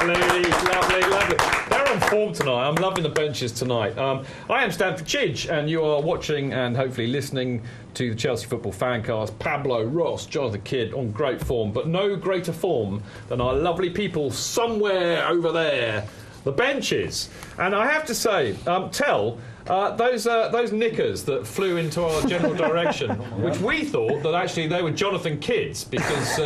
Lovely. They're on form tonight. I'm loving the benches tonight. I am Stanford Chidge, and you are watching and hopefully listening to the Chelsea Football FanCast. Pablo, Ross, Jonathan Kidd on great form, but no greater form than our lovely people somewhere over there, the benches. And I have to say, those knickers that flew into our general direction, which we thought that actually they were Jonathan Kidd's, because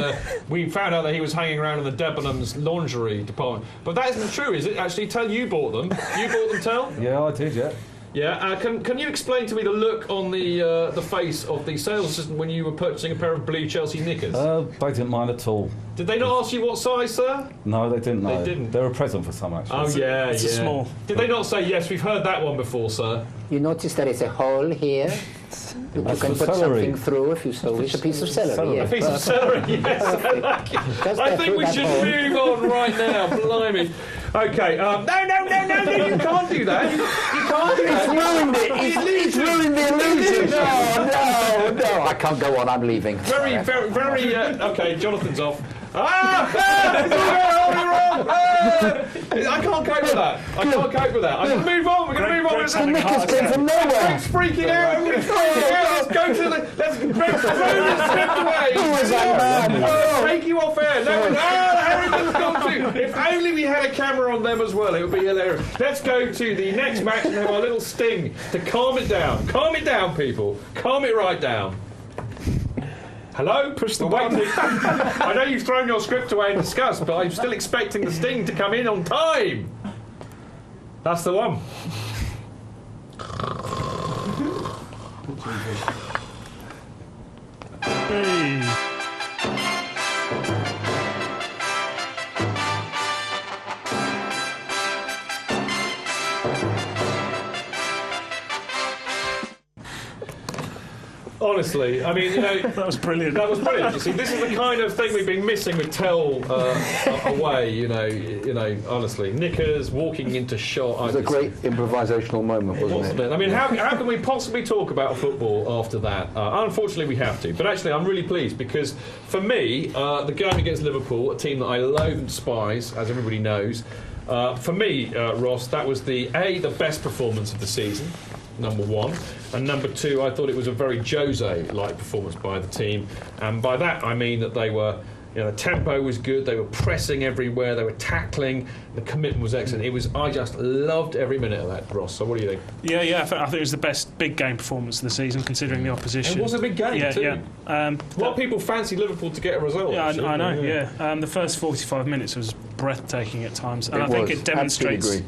we found out that he was hanging around in the Debenhams lingerie department. But that isn't true, is it? Actually, Tell, you bought them. You bought them, Tell? Yeah, I did, yeah. Yeah, can you explain to me the look on the face of the sales assistant when you were purchasing a pair of blue Chelsea knickers? They didn't mind at all. Did they not ask you what size, sir? No, they didn't. They didn't. They were a present for some, actually. Oh, yeah, it's small. Did they not say, yes, we've heard that one before, sir? You notice there is a hole here. You can put something through if you so wish. A piece of celery. A piece of celery, yes. I think we should move on right now. Blimey. Okay, no, you can't do that. You can't do that. It's ruined it. It's ruined the illusion. No, I can't go on. I'm leaving. Very, okay, Jonathan's off. I can't cope with that. I'm going to move on. We're going to move on. The knickers came from nowhere. Greg's freaking out. Let's go to the... Let's throw this script away. Who was that man? Take you off air. Everything's gone too. If only we had a camera on them as well, it would be hilarious. Let's go to the next match and have our little sting to calm it down. Calm it down, people. Calm it right down. Hello? Push the button. I know you've thrown your script away in disgust, but I'm still expecting the sting to come in on time. That's the one. Honestly, I mean, that was brilliant. That was brilliant. You see, this is the kind of thing we've been missing with Tell away. Honestly, knickers walking into shot. It was a great improvisational moment, wasn't it? I mean, how can we possibly talk about football after that? Unfortunately, we have to. But actually, I'm really pleased because for me, the game against Liverpool, a team that I loathe and despise, as everybody knows, for me, Ross, that was the best performance of the season. Number one, and number two, I thought it was a very Jose-like performance by the team, and by that I mean that they were, the tempo was good, they were pressing everywhere, they were tackling, the commitment was excellent. I just loved every minute of that, Ross. So what do you think? Yeah, I think it was the best big game performance of the season, considering the opposition. It was a big game too. Yeah. A lot of people fancy Liverpool to get a result. Yeah, I know. Yeah, the first 45 minutes was breathtaking at times, and I think it demonstrates.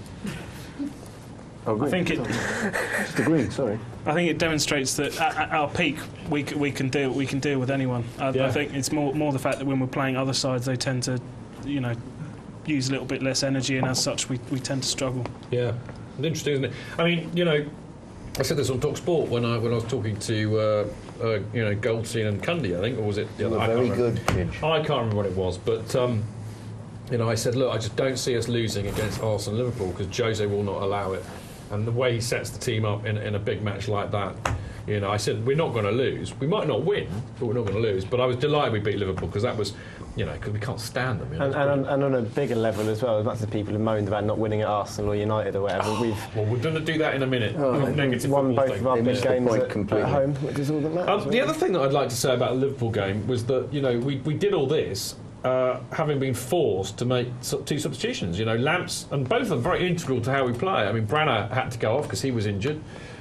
I think it. Just agree. Sorry. I think it demonstrates that at our peak we can deal with anyone. I think it's more the fact that when we're playing other sides, they tend to, use a little bit less energy, and as such, we tend to struggle. Yeah, it's interesting, isn't it? I mean, I said this on Talk Sport when I was talking to Goldstein and Cundy, I think, or was it? Very good. I can't remember what it was, but. I said, look, I just don't see us losing against Arsenal and Liverpool because Jose will not allow it. And the way he sets the team up in a big match like that, I said, we're not going to lose. We might not win, but we're not going to lose. But I was delighted we beat Liverpool because that was, because we can't stand them. And on a bigger level as well, as much as people have moaned about not winning at Arsenal or United or whatever, well, we're going to do that in a minute. Negative won both of our big games at home, which is all that matters. The other thing that I'd like to say about the Liverpool game was that, we did all this having been forced to make two substitutions. Lamps, and both of them very integral to how we play. I mean, Branner had to go off because he was injured,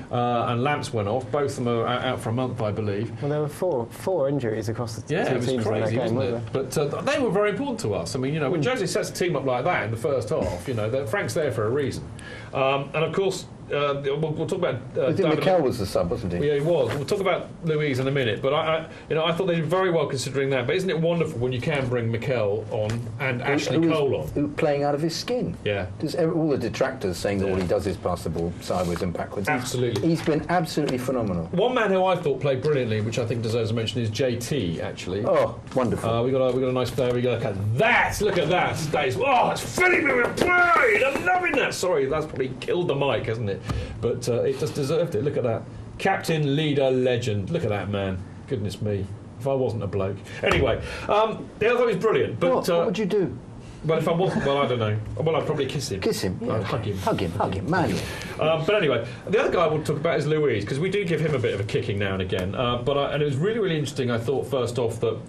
and Lamps went off. Both of them are out for a month, I believe. Well, there were four injuries across the two teams in that game, wasn't there? But they were very important to us. I mean, when Jose sets a team up like that in the first half, Frank's there for a reason. And of course, we'll talk about. I think Mikel was the sub, wasn't he? Yeah, he was. We'll talk about Louise in a minute. But I thought they did very well considering that. But isn't it wonderful when you can bring Mikel on and Ashley Cole on? Who playing out of his skin? Yeah. There's all the detractors saying that all he does is pass the ball sideways and backwards. Absolutely. He's been absolutely phenomenal. One man who I thought played brilliantly, which I think deserves a mention, is JT. Actually. Oh, wonderful. We got a nice player. We got look at that. Look at that. It's filling me with pride. I'm loving that. Sorry, that's probably killed the mic, hasn't it? But it just deserved it. Look at that. Captain, leader, legend. Look at that man. Goodness me. If I wasn't a bloke. Anyway, the other thing is brilliant. But what would you do? Well, if I wasn't, well, I don't know. Well, I'd probably kiss him. Kiss him. Yeah. I'd hug him. Hug him, man. But anyway, the other guy I want to talk about is Luiz, because we do give him a bit of a kicking now and again. And it was really, really interesting, I thought, first off, that,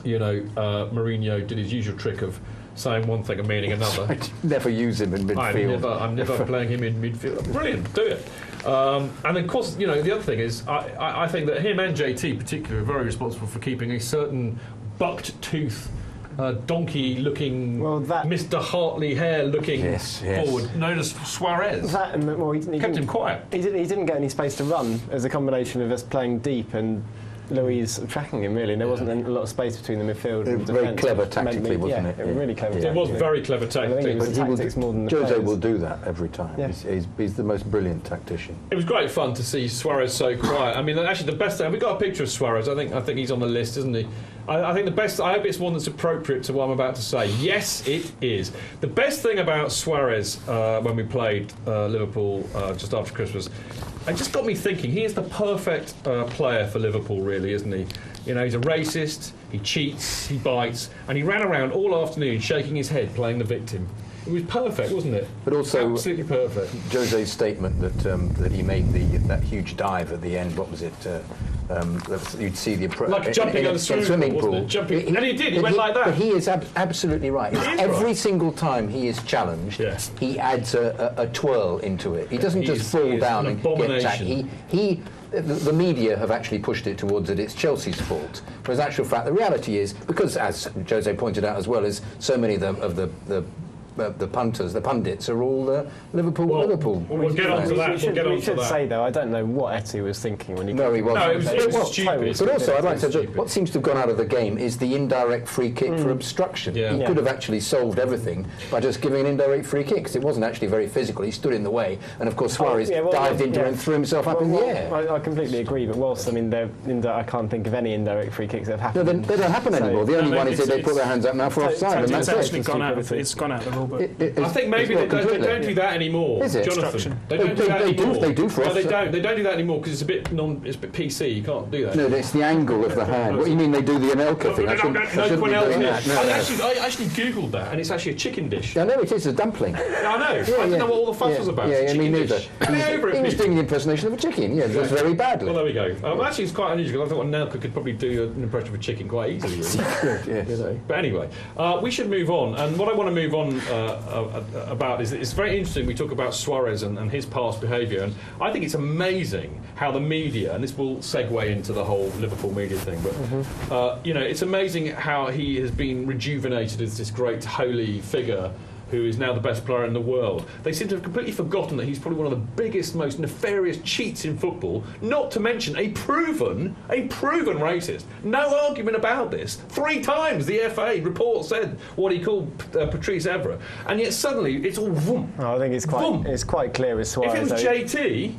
Mourinho did his usual trick of saying one thing and meaning another. I never use him in midfield. I'm never playing him in midfield. Brilliant, do it. And of course, the other thing is, I think that him and JT particularly are very responsible for keeping a certain bucked tooth, donkey-looking, Mr. Hartley hair-looking forward, known as Suarez. He kept him quiet. He didn't get any space to run as a combination of us playing deep and Luiz tracking him, really. There wasn't a lot of space between the midfield and defence. Very clever tactically, wasn't it? Really clever. It was very clever tactically. I think it was the tactics more than the Jose players. will do that every time. Yeah. He's the most brilliant tactician. It was great fun to see Suarez so quiet. I mean, actually, the best thing, we got a picture of Suarez. I think he's on the list, isn't he? I think the best. I hope it's one that's appropriate to what I'm about to say. Yes, it is. The best thing about Suarez when we played Liverpool just after Christmas, it just got me thinking. He is the perfect player for Liverpool, really, isn't he? He's a racist. He cheats. He bites, and he ran around all afternoon shaking his head, playing the victim. It was perfect, wasn't it? But also, absolutely perfect. Jose's statement that he made that huge dive at the end. What was it? You'd see the approach like jumping in a swimming pool. And he did. He went like that. But he is absolutely right. Every single time he is challenged, he adds a twirl into it. He doesn't just fall down and get attacked. The media have actually pushed it towards that it's Chelsea's fault. Whereas, in actual fact, the reality is, because, as Jose pointed out as well, is so many of the punters, the pundits, are all Liverpool. We'll get on to that. We should say, though, I don't know what Eti was thinking when he... No, he wasn't. No, it was stupid. But also, I'd like to say, what seems to have gone out of the game is the indirect free kick for obstruction. Yeah. He could have actually solved everything by just giving an indirect free kick, because it wasn't actually very physical. He stood in the way, and of course Suarez dived into it and threw himself up in the air. I completely agree, but whilst, I can't think of any indirect free kicks that have happened. No, they don't happen anymore. The only one is that they put their hands up now for offside, and that's it. It's gone out of the rule book. I think maybe they don't do that anymore, is it? Jonathan. They don't do that anymore. They do for us. No, they don't. They don't do that anymore because it's a bit PC. You can't do that. No, it's the angle of the hand. What do you mean they do the Anelka thing? I actually googled that, and it's actually a chicken dish. I know it is a dumpling. I know. I didn't know what all the fuss was about. Yeah, me neither. He was doing the impersonation of a chicken. Yeah, just very badly. Well, there we go. Actually, it's quite unusual. I thought Anelka could probably do an impression of a chicken quite easily. Really. But anyway, we should move on. And what I want to move on about is that it's very interesting. We talk about Suarez and his past behaviour, and I think it's amazing how the media, and this will segue into the whole Liverpool media thing, but it's amazing how he has been rejuvenated as this great holy figure who is now the best player in the world. They seem to have completely forgotten that he's probably one of the biggest, most nefarious cheats in football, not to mention a proven racist. No argument about this. 3 times the FA report said what he called Patrice Evra, and yet suddenly it's all vroom. I think it's quite clear as Suarez. If it was JT...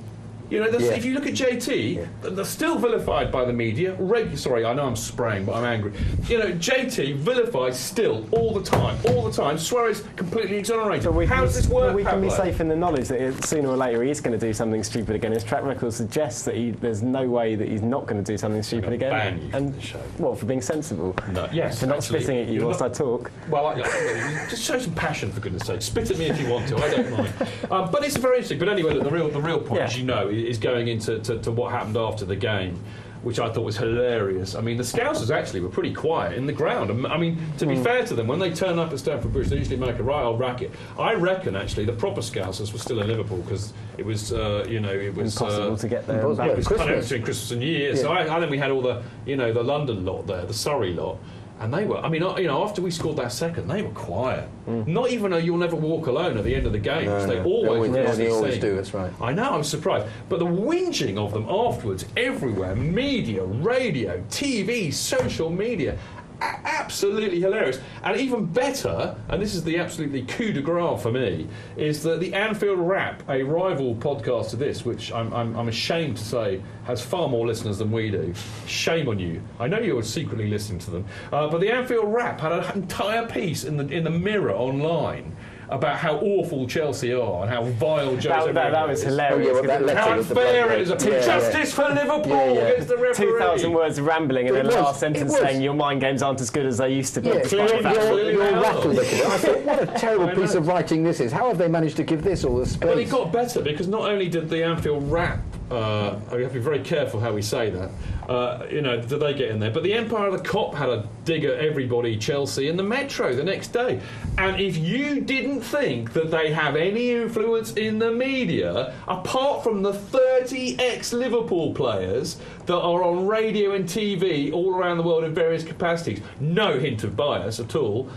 if you look at JT, they're still vilified by the media. Sorry, I know I'm spraying, but I'm angry. JT vilified still all the time. Suarez completely exonerated. How does this work? We can be safe in the knowledge that sooner or later he is going to do something stupid again. His track record suggests that there's no way that he's not going to do something stupid again. Ban you and what, for being sensible? No, yes, for not spitting at you whilst I talk. Well, just show some passion, for goodness sake. Spit at me if you want to. I don't mind. But it's very interesting. But anyway, look, the real point, as you know, is going into what happened after the game, which I thought was hilarious. I mean, the Scousers actually were pretty quiet in the ground. I mean, to be fair to them, when they turn up at Stamford Bridge, they usually make a right old racket. I reckon, actually, the proper Scousers were still in Liverpool because it was, it was impossible to get there. It was kind of between Christmas and New Year. So I think we had all the, the London lot there, the Surrey lot. And they were, after we scored that second, they were quiet. Not even a "you'll never walk alone" at the end of the game, which they always do. That's right. I know, I'm surprised. But the whinging of them afterwards, everywhere, media, radio, TV, social media, absolutely hilarious. And even better, and this is the absolutely coup de grace for me, is that the Anfield Rap, a rival podcast to this, which I'm ashamed to say has far more listeners than we do. Shame on you. I know you're secretly listening to them. But the Anfield Rap had an entire piece in the Mirror online about how awful Chelsea are and how vile Jose Mourinho that was hilarious. how unfair it is. Justice for Liverpool against the referee. 2,000 words of rambling and then the last sentence saying your mind games aren't as good as they used to be. You're rattled. I thought, what a terrible piece of writing this is. How have they managed to give this all the space? Well, it got better because not only did the Anfield rap, we have to be very careful how we say that, did they get in there? But the Empire of the Cop had a dig at everybody, Chelsea, in the Metro the next day. And if you didn't think that they have any influence in the media, apart from the 30 ex-Liverpool players that are on radio and TV all around the world in various capacities, no hint of bias at all,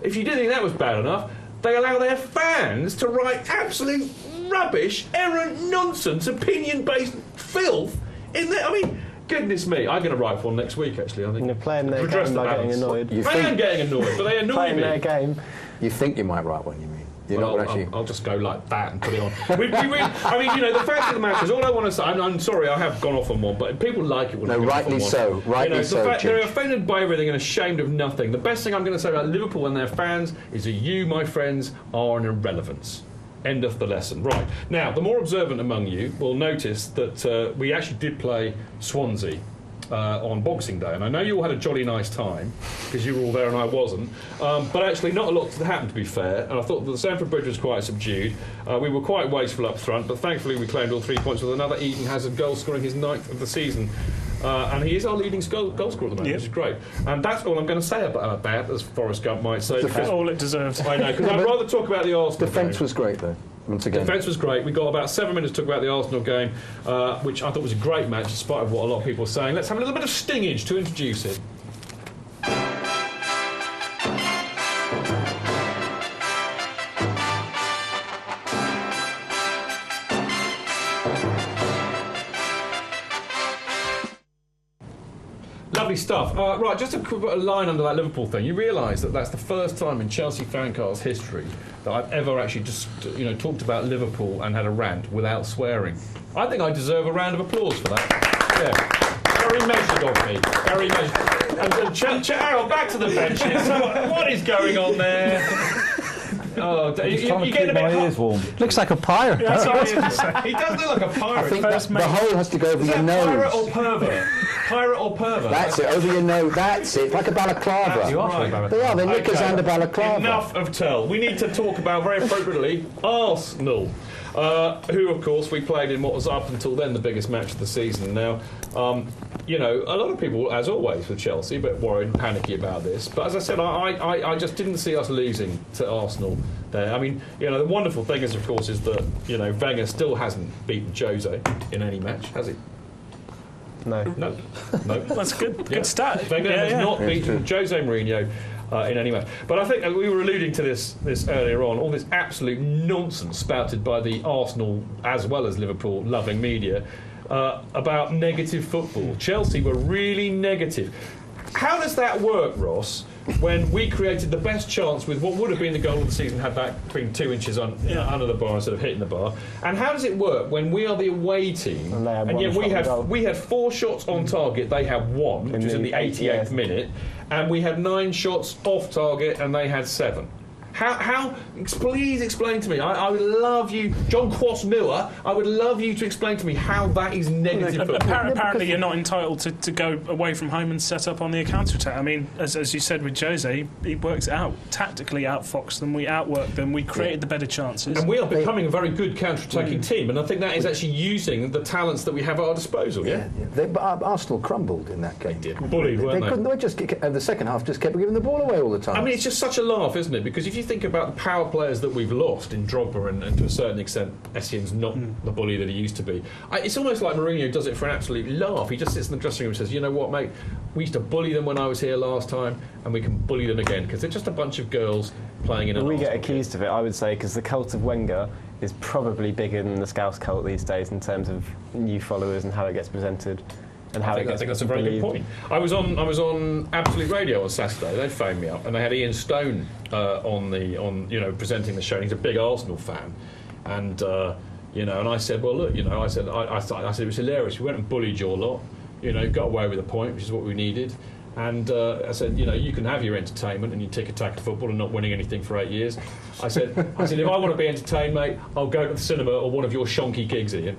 if you didn't think that was bad enough, they allow their fans to write absolute rubbish, errant nonsense, opinion-based filth in there. I mean, goodness me, I'm going to write one next week, actually. I think. You're playing their game by getting annoyed. I am getting annoyed, but they annoy playing me. Their game. You think you might write one, you mean? I'll just go like that and put it on. I mean, the fact of the matter is, all I want to say, I'm sorry, I have gone off on one, but people like it when I go rightly off on so. one. Rightly so. They're offended by everything and ashamed of nothing. The best thing I'm going to say about Liverpool and their fans is that you, my friends, are an irrelevance. End of the lesson. Right. Now, the more observant among you will notice that we actually did play Swansea on Boxing Day, and I know you all had a jolly nice time because you were all there and I wasn't, but actually not a lot happened, to be fair, and I thought that the Stamford Bridge was quite subdued. We were quite wasteful up front, but thankfully we claimed all 3 points with another Eden Hazard goal, scoring his 9th of the season. And he is our leading goal scorer at the moment, which is great. And that's all I'm going to say about that, as Forrest Gump might say. All it deserves. I know, because I'd rather talk about the Arsenal Defence game. was great, though. Once again. Defence was great. We got about 7 minutes to talk about the Arsenal game, which I thought was a great match, in spite of what a lot of people were saying. Let's have a little bit of stingage to introduce it. Lovely stuff. Right, just to put a line under that Liverpool thing, you realise that that's the first time in Chelsea FanCast history that I've ever actually just, talked about Liverpool and had a rant without swearing. I think I deserve a round of applause for that. Yeah. Very measured of me. Very measured. And Harold, back to the benches. What is going on there? Oh, you get a bit ears warm. Looks like a pirate. He does look like a pirate. I think the hole has to go over your nose. Pirate or pervert? Pirate or pervert? That's it, over your nose. That's it, like a balaclava. That's right. They are, they're knickers and a balaclava. Enough of tell. We need to talk about, very appropriately, Arsenal. Who, of course, we played in what was up until then the biggest match of the season. Now, a lot of people, as always with Chelsea, a bit worried and panicky about this. But as I said, I just didn't see us losing to Arsenal there. I mean, the wonderful thing is, of course, is that, Wenger still hasn't beaten Jose in any match, has he? No. That's good. Good start. Wenger has not beaten Jose Mourinho in any way. But I think we were alluding to this earlier on, all this absolute nonsense spouted by the Arsenal as well as Liverpool loving media about negative football. Chelsea were really negative. How does that work, Ross, when we created the best chance with what would have been the goal of the season, had that been 2 inches under the bar instead of hitting the bar? And how does it work when we are the away team and yet we had 4 shots on target, they had 1, which was in the 88th minute, and we had 9 shots off target and they had 7? How? Please explain to me. I would love you, John Quass Miller. I would love you to explain to me how that is negative. Apparently, you're not entitled to go away from home and set up on the counter attack. I mean, as you said with Jose, he works out tactically, outfoxed them. We outworked them. We created the better chances, and we are becoming a very good counter-attacking team. And I think that is actually using the talents that we have at our disposal. Yeah. But Arsenal crumbled in that game. They did. Bullied, weren't they? Couldn't. They just the second half just kept giving the ball away all the time. I mean, it's just such a laugh, isn't it? Because if you think about the power players that we've lost in Drogba and to a certain extent Essien's not the bully that he used to be. It's almost like Mourinho does it for an absolute laugh. He just sits in the dressing room and says, you know what, mate, we used to bully them when I was here last time and we can bully them again because they're just a bunch of girls playing in an We get Arsenal accused of it, I would say, because the cult of Wenger is probably bigger than the Scouse cult these days in terms of new followers and how it gets presented. And how I think that's a very good point. I was on Absolute Radio on Saturday. They phoned me up and they had Ian Stone presenting the show. And he's a big Arsenal fan, and and I said, well, look, I said it was hilarious. We went and bullied your lot. Got away with a point, which is what we needed. And I said, you can have your entertainment and you tick-a-tack to football and not winning anything for 8 years. I said, if I want to be entertained, mate, I'll go to the cinema or one of your shonky gigs, Ian.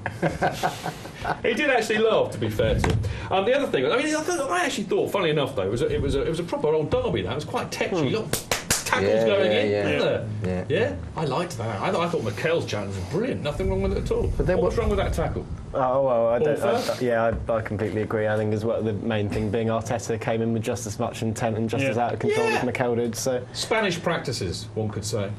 He did actually laugh, to be fair to him. The other thing, I actually thought, funnily enough, though, it was a proper old derby. That it was quite techy. Look, tackles going in. Yeah, I liked that. I thought Mikel's challenge was brilliant. Nothing wrong with it at all. But then what's wrong with that tackle? Oh, well, I completely agree. I think as well the main thing being Arteta came in with just as much intent and just as out of control as Mikel did. So Spanish practices, one could say.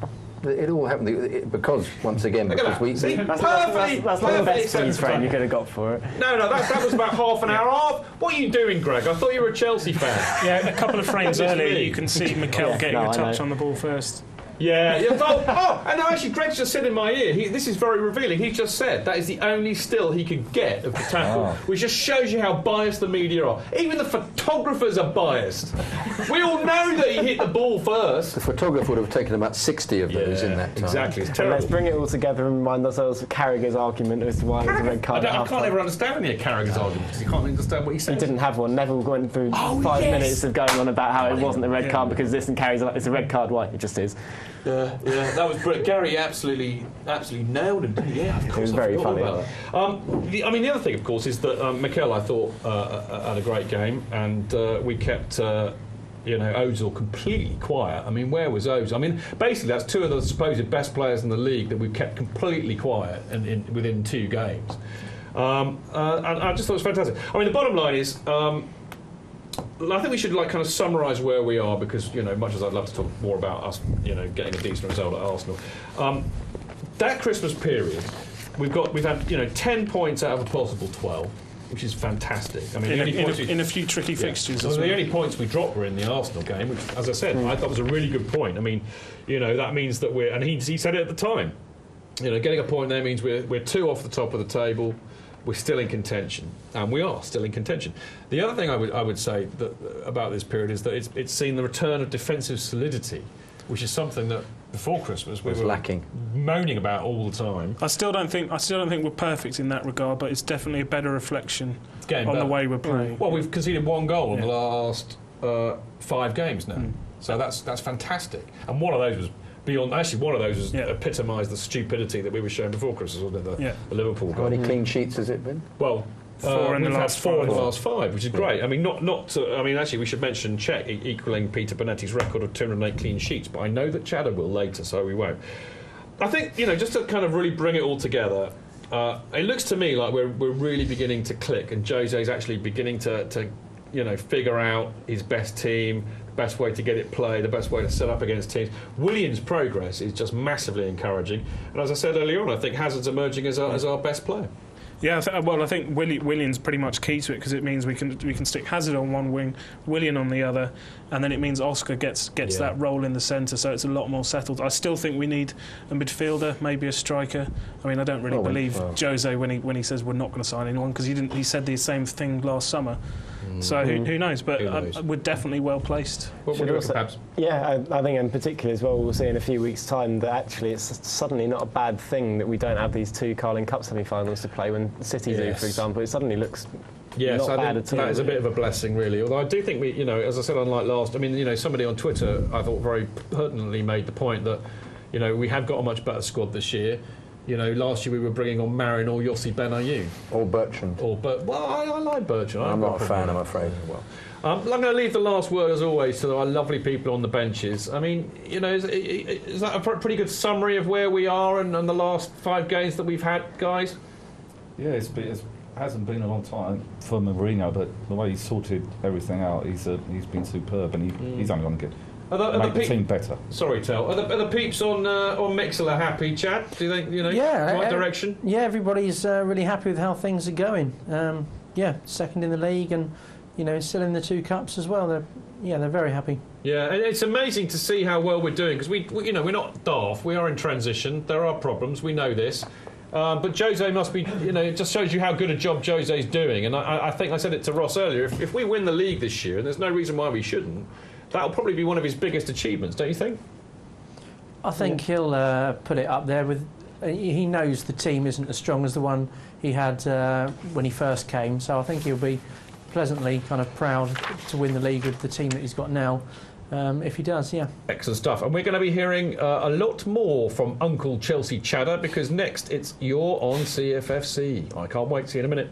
It all happened because, once again, because we... That's not the best freeze frame you could have got for it. No, that was about half an hour off. What are you doing, Greg? I thought you were a Chelsea fan. Yeah, a couple of frames earlier, you can see Mikel getting a touch on the ball first. Yeah. And actually, Greg's just said in my ear, this is very revealing, he just said that is the only still he could get of the tackle, which just shows you how biased the media are. Even the photographers are biased. We all know that he hit the ball first. The photographer would have taken about 60 of those in that time. Exactly, it's terrible. Let's bring it all together and remind ourselves of Carragher's argument as to why it was a red card. I can't ever understand any of Carragher's argument because you can't understand what he said. He didn't have one. Neville went through 5 minutes of going on about how it wasn't a red card because this, and Carragher's like, it's a red card, why? It just is. Yeah, that was brilliant. Gary absolutely nailed him. Yeah, of course. It was very funny. The other thing, of course, is that Mikel, I thought, had a great game, and we kept, Ozil completely quiet. I mean, where was Ozil? I mean, basically, that's two of the supposed best players in the league that we've kept completely quiet within 2 games. And I just thought it was fantastic. I mean, the bottom line is... I think we should kind of summarise where we are because much as I'd love to talk more about us getting a decent result at Arsenal, that Christmas period we've had 10 points out of a possible 12, which is fantastic. I mean, in a few tricky fixtures. So the only points we dropped were in the Arsenal game, which, as I said, I thought was a really good point. I mean, that means that we're, and he said it at the time, getting a point there means we're 2 off the top of the table. We're still in contention, and we are still in contention. The other thing I would say about this period is that it's seen the return of defensive solidity, which is something that before Christmas we were lacking, moaning about all the time. I still don't think we're perfect in that regard, but it's definitely a better reflection on the way we're playing. Well, we've conceded 1 goal in the last 5 games now, so that's fantastic. And one of those was. One of those was epitomised the stupidity that we were showing before Christmas, wasn't it? The Liverpool goal. How many clean sheets has it been? Well, 4 in the last 5, which is great. I mean, actually, we should mention Czech equalling Peter Bonetti's record of 208 clean sheets, but I know that Cheddar will later, so we won't. I think, just to kind of really bring it all together, it looks to me like we're really beginning to click, and Jose's actually beginning to figure out his best team, best way to get it played, the best way to set up against teams. Willian's progress is just massively encouraging, and as I said earlier on, I think Hazard's emerging as our best player. Yeah, I think Willian's pretty much key to it because it means we can stick Hazard on one wing, Willian on the other, and then it means Oscar gets that role in the centre, so it's a lot more settled. I still think we need a midfielder, maybe a striker. I mean, I don't really believe Jose when he says we're not going to sign anyone because he said the same thing last summer. So who knows? But we're definitely well placed. I think in particular as well, we'll see in a few weeks' time that actually it's suddenly not a bad thing that we don't have these 2 Carling Cup semi-finals to play when City do, for example. It suddenly looks not bad at all. That is a bit of a blessing, really. Although I do think we, as I said, unlike last, I mean, somebody on Twitter I thought very pertinently made the point that, we have got a much better squad this year. Last year we were bringing on Marin or Yossi Benayoun. Or Bertrand. I like Bertrand. I'm not a fan, I'm afraid. I'm going to leave the last word, as always, to our lovely people on the benches. I mean, is that a pretty good summary of where we are and the last 5 games that we've had, guys? Yeah, it hasn't been a long time for Mourinho, but the way he's sorted everything out, he's been superb, and he's only going to get... make the team better. Sorry, Tel. Are the peeps on Mixlr happy, Chad? Do you think, right direction? Yeah, everybody's really happy with how things are going. Second in the league and, still in the 2 cups as well. They're very happy. Yeah, and it's amazing to see how well we're doing because we're not daft. We are in transition. There are problems. We know this. But Jose must be, it just shows you how good a job Jose's doing. And I think I said it to Ross earlier. If we win the league this year, and there's no reason why we shouldn't, that'll probably be one of his biggest achievements, don't you think? I think he'll put it up there with... he knows the team isn't as strong as the one he had when he first came, so I think he'll be pleasantly kind of proud to win the league with the team that he's got now. If he does, yeah. Excellent stuff. And we're going to be hearing a lot more from Uncle Chelsea Chatter, because next it's You're on CFFC. I can't wait. See you in a minute.